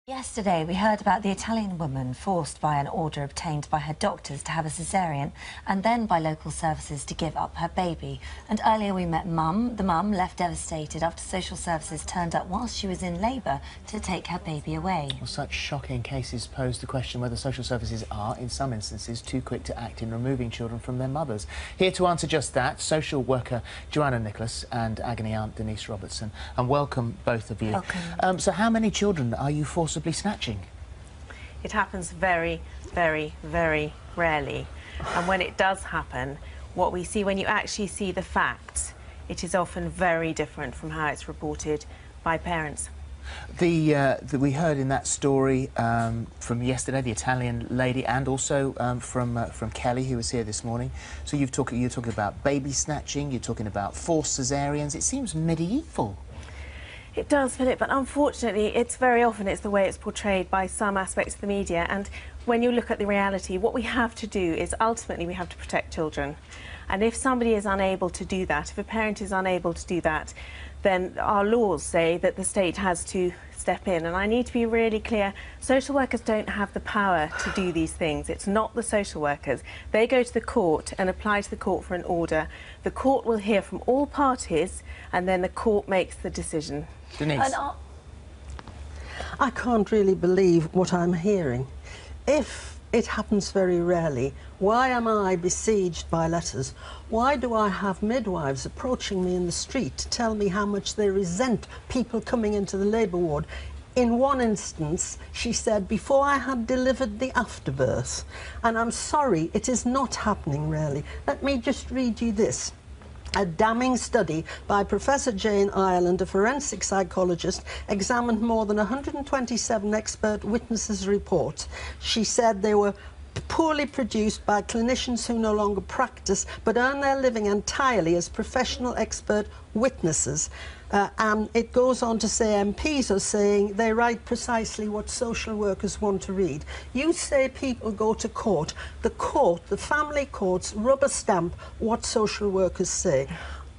Yesterday, we heard about the Italian woman forced by an order obtained by her doctors to have a caesarean and then by local services to give up her baby. And earlier we met Mum. The mum left devastated after social services turned up whilst she was in labour to take her baby away. Well, such shocking cases pose the question whether social services are, in some instances, too quick to act in removing children from their mothers. Here to answer just that, social worker Joanna Nicholas and agony aunt Denise Robertson. And welcome, both of you. Welcome. So how many children are you forcibly snatching? It happens very, very, very rarely. And when it does happen, what we see when you actually see the facts, it is often very different from how it's reported by parents. We heard in that story from yesterday, the Italian lady, and also from Kelly, who was here this morning. So you're talking about baby snatching, you're talking about forced caesareans. It seems medieval. It does, Philip, but unfortunately it's very often the way it's portrayed by some aspects of the media, and when you look at the reality, what we have to do is ultimately we have to protect children. And if somebody is unable to do that, if a parent is unable to do that, then our laws say that the state has to step in. And I need to be really clear, social workers don't have the power to do these things. It's not the social workers. They go to the court and apply to the court for an order. The court will hear from all parties and then the court makes the decision. Denise. I can't really believe what I'm hearing. If it happens very rarely, why am I besieged by letters? Why do I have midwives approaching me in the street to tell me how much they resent people coming into the labour ward? In one instance, she said, before I had delivered the afterbirth. And I'm sorry, it is not happening rarely. Let me just read you this. A damning study by Professor Jane Ireland, a forensic psychologist, examined more than 127 expert witnesses' reports. She said they were poorly produced by clinicians who no longer practice but earn their living entirely as professional expert witnesses. And it goes on to say MPs are saying they write precisely what social workers want to read. You say people go to court. The court, the family courts, rubber stamp what social workers say.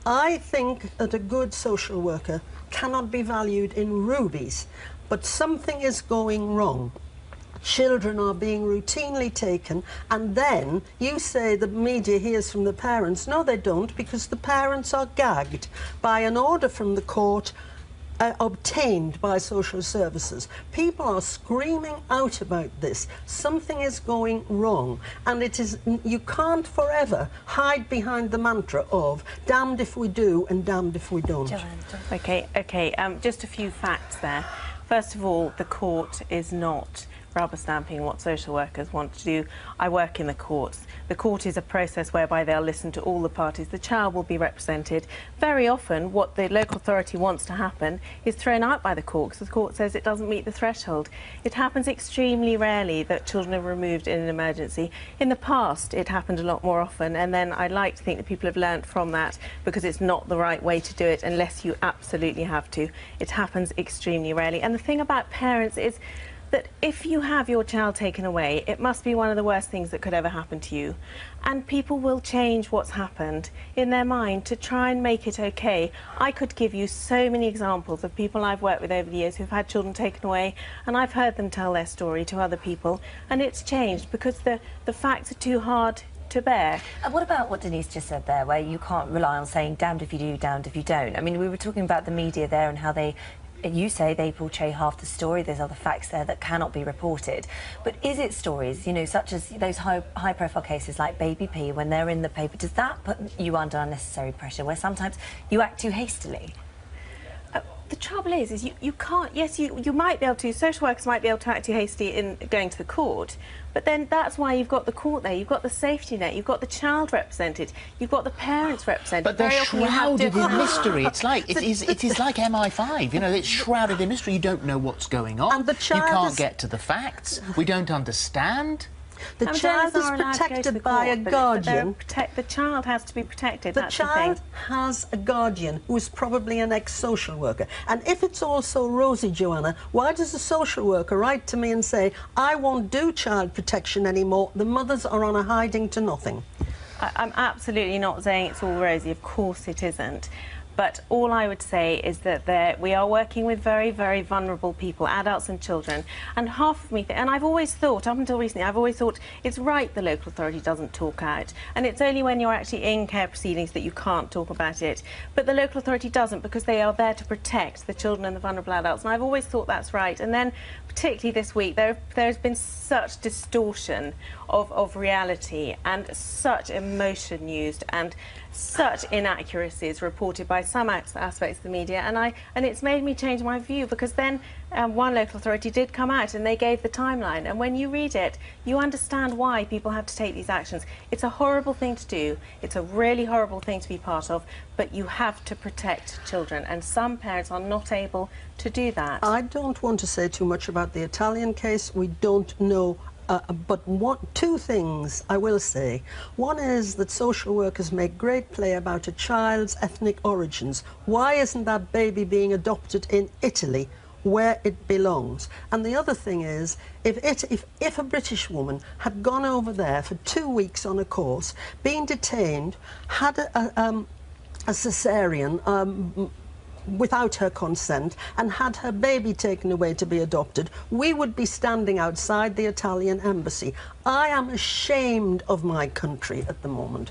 I think that a good social worker cannot be valued in rubies, but something is going wrong. Children are being routinely taken, and then you say the media hears from the parents. No, they don't, because the parents are gagged by an order from the court obtained by social services. People are screaming out about this. Something is going wrong, and it is, you can't forever hide behind the mantra of damned if we do and damned if we don't. Okay, just a few facts there. First of all, the court is not rubber stamping what social workers want to do. I work in the courts. The court is a process whereby they'll listen to all the parties. The child will be represented. Very often what the local authority wants to happen is thrown out by the court because the court says it doesn't meet the threshold. It happens extremely rarely that children are removed in an emergency. In the past it happened a lot more often, and then I'd like to think that people have learnt from that, because it's not the right way to do it unless you absolutely have to. It happens extremely rarely. And the thing about parents is that if you have your child taken away, it must be one of the worst things that could ever happen to you. And people will change what's happened in their mind to try and make it okay. I could give you so many examples of people I've worked with over the years who've had children taken away, and I've heard them tell their story to other people, and it's changed because the facts are too hard to bear. And what about what Denise just said there, where you can't rely on saying damned if you do, damned if you don't? I mean, we were talking about the media there and how you say they portray half the story. There's other facts there that cannot be reported. But is it stories, you know, such as those high-profile cases like Baby P, when they're in the paper, does that put you under unnecessary pressure, where sometimes you act too hastily? The trouble is you can't, yes, you might be able to, social workers might be able to act too hastily in going to the court, but then that's why you've got the court there, you've got the safety net, you've got the child represented, you've got the parents represented. But they're shrouded in mystery. It's like, it is like MI5, you know, it's shrouded in mystery. You don't know what's going on, and the child you can't get to the facts, we don't understand. The child is protected by a guardian. The child has to be protected. The child has a guardian who is probably an ex-social worker. And if it's all so rosy, Joanna, why does a social worker write to me and say, I won't do child protection anymore, the mothers are on a hiding to nothing? I'm absolutely not saying it's all rosy. Of course it isn't. But all I would say is that we are working with very, very vulnerable people, adults and children. And half of me, and I've always thought, up until recently, I've always thought it's right the local authority doesn't talk out. And it's only when you're actually in care proceedings that you can't talk about it. But the local authority doesn't, because they are there to protect the children and the vulnerable adults. And I've always thought that's right. And then, particularly this week, there's been such distortion of reality and such emotion used and such inaccuracies reported by some aspects of the media, and it's made me change my view, because then one local authority did come out and they gave the timeline, and when you read it you understand why people have to take these actions. It's a horrible thing to do, it's a really horrible thing to be part of, but you have to protect children, and some parents are not able to do that. I don't want to say too much about the Italian case. We don't know. But two things I will say. One is that social workers make great play about a child's ethnic origins. Why isn't that baby being adopted in Italy, where it belongs? And the other thing is, if a British woman had gone over there for 2 weeks on a course, been detained, had a cesarean, without her consent, and had her baby taken away to be adopted, we would be standing outside the Italian embassy. I am ashamed of my country at the moment.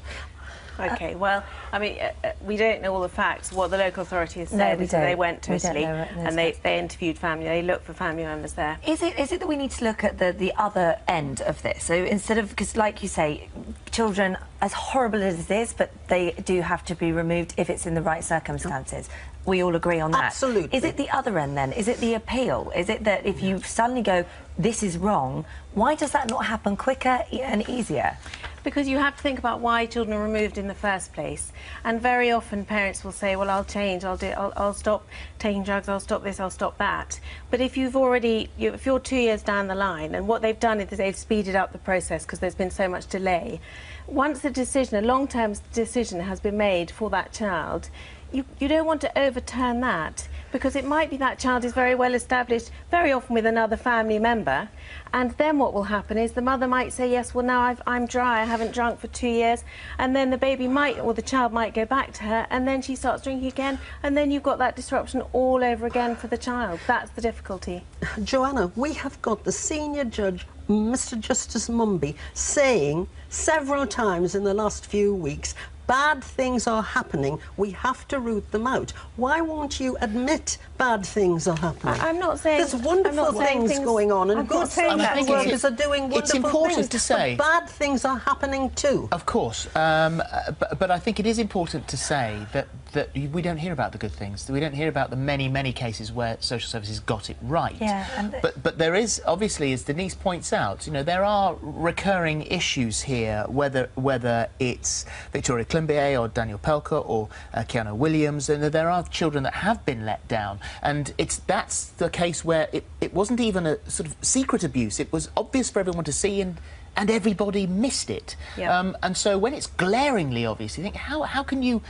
OK, well, I mean, we don't know all the facts. What the local authority has said is that they went to Italy and they interviewed family, they looked for family members there. Is it that we need to look at the other end of this? So instead of, because like you say, children, as horrible as it is, but they do have to be removed if it's in the right circumstances. We all agree on that. Absolutely. Is it the other end then? Is it the appeal? Is it that if you suddenly go, this is wrong, why does that not happen quicker and easier? Because you have to think about why children are removed in the first place. And very often parents will say, well, I'll change, I'll stop taking drugs, I'll stop this, I'll stop that. But if you've already, if you're 2 years down the line, and what they've done is they've speeded up the process because there's been so much delay, once a decision, a long-term decision has been made for that child, you don't want to overturn that, because it might be that child is very well established, very often with another family member, and then what will happen is the mother might say, yes, well, now I'm dry, I haven't drunk for 2 years, and then the baby might, or the child might go back to her, and then she starts drinking again, and then you've got that disruption all over again for the child. That's the difficulty. Joanna, we have got the senior judge, Mr. Justice Mumby, saying several times in the last few weeks, bad things are happening, we have to root them out. Why won't you admit bad things are happening? I'm not saying... There's wonderful things going on, and good social workers are doing wonderful things. It's important to say... But bad things are happening too. Of course, but I think it is important to say that we don't hear about the good things. We don't hear about the many, many cases where social services got it right. Yeah, but there is, obviously, as Denise points out, you know, there are recurring issues here, whether it's Victoria Klimbier or Daniel Pelker or Keanu Williams, and there are children that have been let down. And that's the case where it wasn't even a sort of secret abuse. It was obvious for everyone to see, and everybody missed it. Yep. And so when it's glaringly obvious, you think, how can you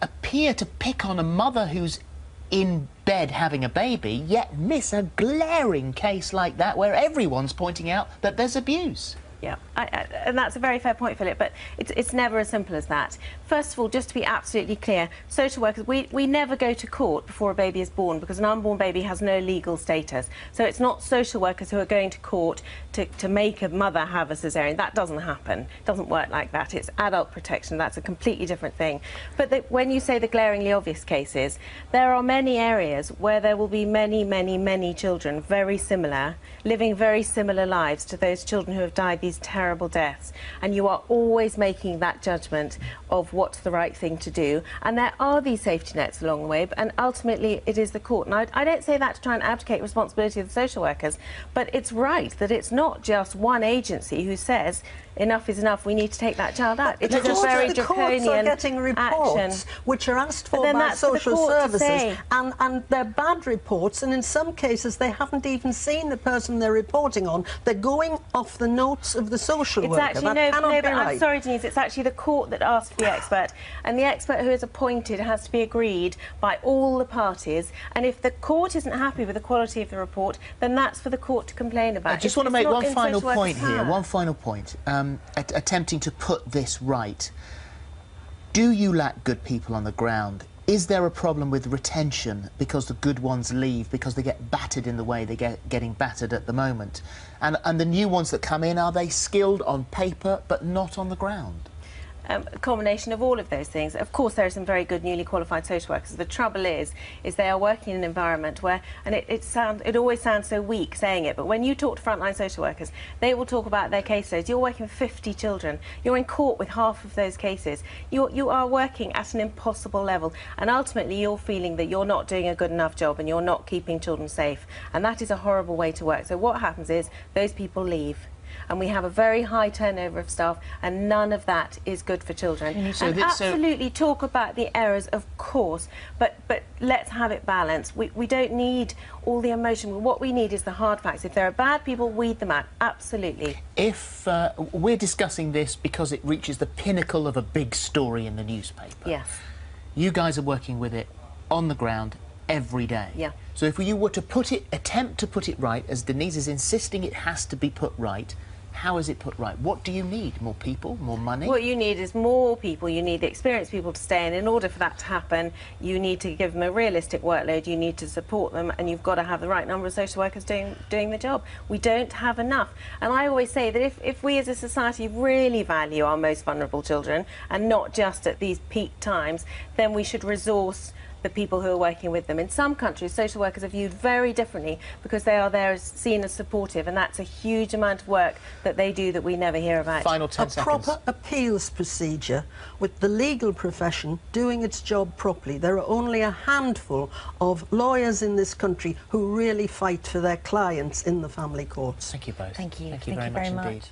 appear to pick on a mother who's in bed having a baby, yet miss a glaring case like that where everyone's pointing out that there's abuse? Yeah, and that's a very fair point, Philip, but it's never as simple as that. First of all, just to be absolutely clear, social workers, we never go to court before a baby is born, because an unborn baby has no legal status. So it's not social workers who are going to court to make a mother have a cesarean. That doesn't happen. It doesn't work like that. It's adult protection. That's a completely different thing. But when you say the glaringly obvious cases, there are many areas where there will be many, many, many children very similar, living very similar lives to those children who have died these terrible deaths, and you are always making that judgment of what's the right thing to do, and there are these safety nets along the way, and ultimately it is the court. And I don't say that to try and abdicate responsibility of the social workers, but it's right that it's not just one agency who says enough is enough, we need to take that child out. It is a very draconian courts are getting reports action, which are asked for by social services, and they're bad reports, and in some cases they haven't even seen the person they're reporting on. They're going off the notes of the social worker. Actually, that cannot be but right. I'm sorry, Denise, it's actually the court that asks for the expert, and the expert who is appointed has to be agreed by all the parties, and if the court isn't happy with the quality of the report, then that's for the court to complain about. I just want to make one final point here, attempting to put this right. Do you lack good people on the ground? Is there a problem with retention because the good ones leave because they get battered in the way they're getting battered at the moment? And the new ones that come in, are they skilled on paper but not on the ground? A combination of all of those things. Of course, there are some very good newly qualified social workers. The trouble is they are working in an environment where, and it always sounds so weak saying it, but when you talk to frontline social workers, they will talk about their caseloads. You're working with 50 children. You're in court with half of those cases. You are working at an impossible level, and ultimately you're feeling that you're not doing a good enough job and you're not keeping children safe, and that is a horrible way to work. So what happens is those people leave. And we have a very high turnover of staff, and none of that is good for children. Absolutely talk about the errors, of course, but let's have it balanced. We don't need all the emotion. What we need is the hard facts. If there are bad people, weed them out. Absolutely. If we're discussing this because it reaches the pinnacle of a big story in the newspaper. Yes. You guys are working with it on the ground every day. Yeah. So if you were to attempt to put it right, as Denise is insisting it has to be put right, how is it put right? What do you need? More people? More money? What you need is more people. You need the experienced people to stay, and in order for that to happen, you need to give them a realistic workload, you need to support them, and you've got to have the right number of social workers doing the job. We don't have enough. And I always say that if we as a society really value our most vulnerable children, and not just at these peak times, then we should resource the people who are working with them. In some countries, social workers are viewed very differently because they are there seen as supportive, and that's a huge amount of work that they do that we never hear about. Final 10 seconds. A proper appeals procedure with the legal profession doing its job properly. There are only a handful of lawyers in this country who really fight for their clients in the family courts. Thank you both. Thank you. Thank you very much indeed.